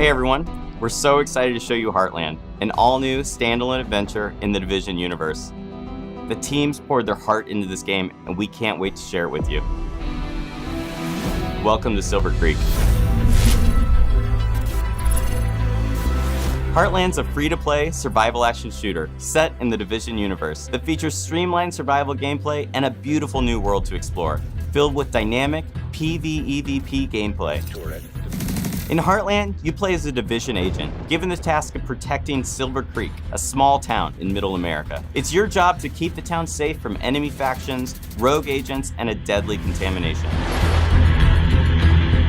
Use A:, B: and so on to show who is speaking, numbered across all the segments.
A: Hey everyone, we're so excited to show you Heartland, an all-new standalone adventure in the Division universe. The teams poured their heart into this game, and we can't wait to share it with you. Welcome to Silver Creek. Heartland's a free-to-play survival action shooter set in the Division universe that features streamlined survival gameplay and a beautiful new world to explore, filled with dynamic PvEvP gameplay. In Heartland, you play as a Division agent, given the task of protecting Silver Creek, a small town in Middle America. It's your job to keep the town safe from enemy factions, rogue agents, and a deadly contamination.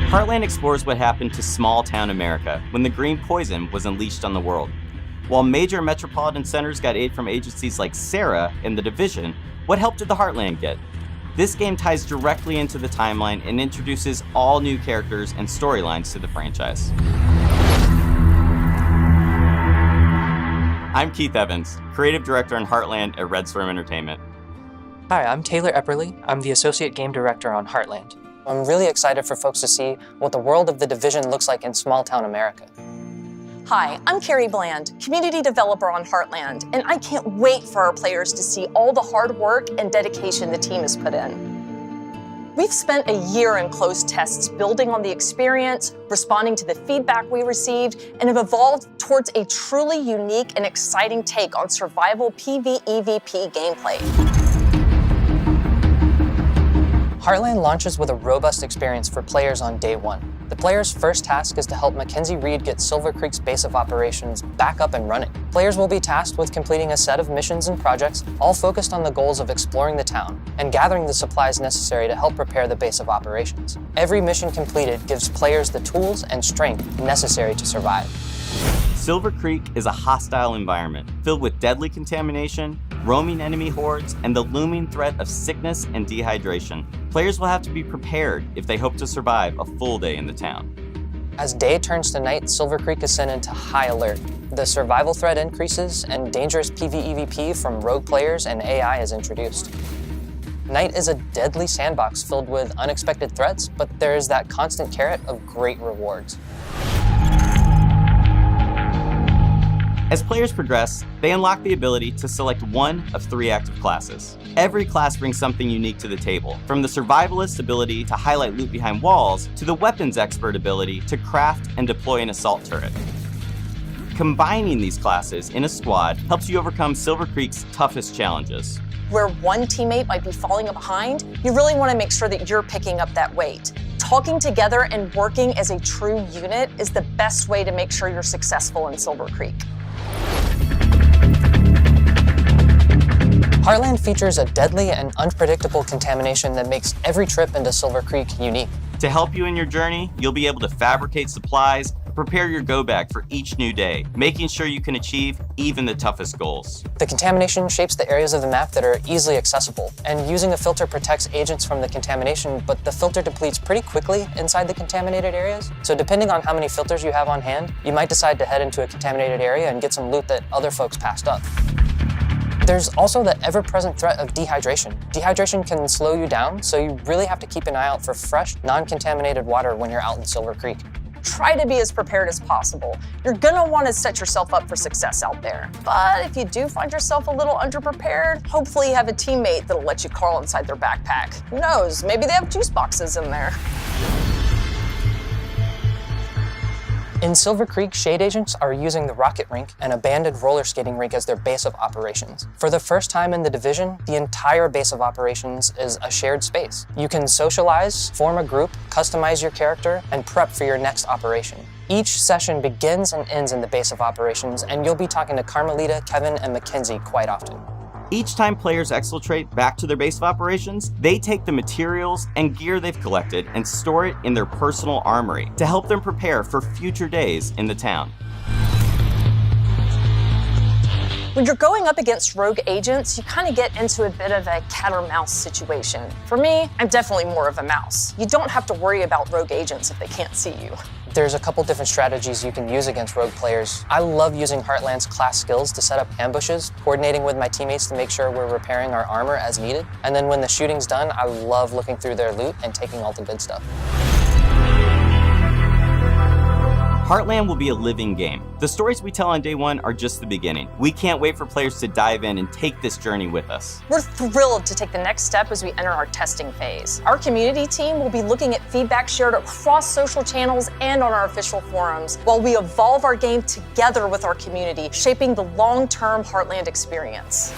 A: Heartland explores what happened to small town America when the green poison was unleashed on the world. While major metropolitan centers got aid from agencies like SARA and the Division, what help did the Heartland get? This game ties directly into the timeline and introduces all new characters and storylines to the franchise. I'm Keith Evans, Creative Director on Heartland at Red Storm Entertainment.
B: Hi, I'm Taylor Epperly. I'm the Associate Game Director on Heartland. I'm really excited for folks to see what the world of the Division looks like in small-town America.
C: Hi, I'm Carrie Bland, Community Developer on Heartland, and I can't wait for our players to see all the hard work and dedication the team has put in. We've spent a year in closed tests building on the experience, responding to the feedback we received, and have evolved towards a truly unique and exciting take on survival PvEvP gameplay.
B: Heartland launches with a robust experience for players on day one. The player's first task is to help Mackenzie Reed get Silver Creek's base of operations back up and running. Players will be tasked with completing a set of missions and projects, all focused on the goals of exploring the town and gathering the supplies necessary to help prepare the base of operations. Every mission completed gives players the tools and strength necessary to survive.
A: Silver Creek is a hostile environment filled with deadly contamination, roaming enemy hordes, and the looming threat of sickness and dehydration. Players will have to be prepared if they hope to survive a full day in the town.
B: As day turns to night, Silver Creek is sent into high alert. The survival threat increases, and dangerous PvEvP from rogue players and AI is introduced. Night is a deadly sandbox filled with unexpected threats, but there is that constant carrot of great rewards.
A: As players progress, they unlock the ability to select one of 3 active classes. Every class brings something unique to the table, from the survivalist ability to highlight loot behind walls, to the weapons expert ability to craft and deploy an assault turret. Combining these classes in a squad helps you overcome Silver Creek's toughest challenges.
C: Where one teammate might be falling behind, you really want to make sure that you're picking up that weight. Talking together and working as a true unit is the best way to make sure you're successful in Silver Creek.
B: Heartland features a deadly and unpredictable contamination that makes every trip into Silver Creek unique.
A: To help you in your journey, you'll be able to fabricate supplies, prepare your go bag for each new day, making sure you can achieve even the toughest goals.
B: The contamination shapes the areas of the map that are easily accessible, and using a filter protects agents from the contamination, but the filter depletes pretty quickly inside the contaminated areas. So depending on how many filters you have on hand, you might decide to head into a contaminated area and get some loot that other folks passed up. There's also the ever-present threat of dehydration. Dehydration can slow you down, so you really have to keep an eye out for fresh, non-contaminated water when you're out in Silver Creek.
C: Try to be as prepared as possible. You're gonna want to set yourself up for success out there. But if you do find yourself a little underprepared, hopefully you have a teammate that'll let you crawl inside their backpack. Who knows, maybe they have juice boxes in there.
B: In Silver Creek, Shade Agents are using the rocket rink and abandoned roller skating rink as their base of operations. For the first time in the Division, the entire base of operations is a shared space. You can socialize, form a group, customize your character, and prep for your next operation. Each session begins and ends in the base of operations, and you'll be talking to Carmelita, Kevin, and Mackenzie quite often.
A: Each time players exfiltrate back to their base of operations, they take the materials and gear they've collected and store it in their personal armory to help them prepare for future days in the town.
C: When you're going up against rogue agents, you kind of get into a bit of a cat or mouse situation. For me, I'm definitely more of a mouse. You don't have to worry about rogue agents if they can't see you.
B: There's a couple different strategies you can use against rogue players. I love using Heartland's class skills to set up ambushes, coordinating with my teammates to make sure we're repairing our armor as needed. And then when the shooting's done, I love looking through their loot and taking all the good stuff.
A: Heartland will be a living game. The stories we tell on day one are just the beginning. We can't wait for players to dive in and take this journey with us.
C: We're thrilled to take the next step as we enter our testing phase. Our community team will be looking at feedback shared across social channels and on our official forums, while we evolve our game together with our community, shaping the long-term Heartland experience.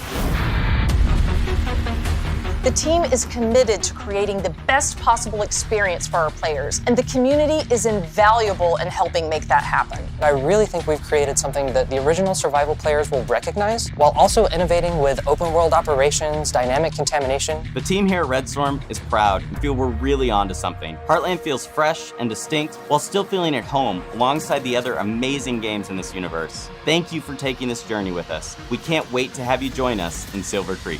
C: The team is committed to creating the best possible experience for our players, and the community is invaluable in helping make that happen.
B: I really think we've created something that the original survival players will recognize, while also innovating with open world operations, dynamic contamination.
A: The team here at Red Storm is proud and feel we're really onto something. Heartland feels fresh and distinct while still feeling at home alongside the other amazing games in this universe. Thank you for taking this journey with us. We can't wait to have you join us in Silver Creek.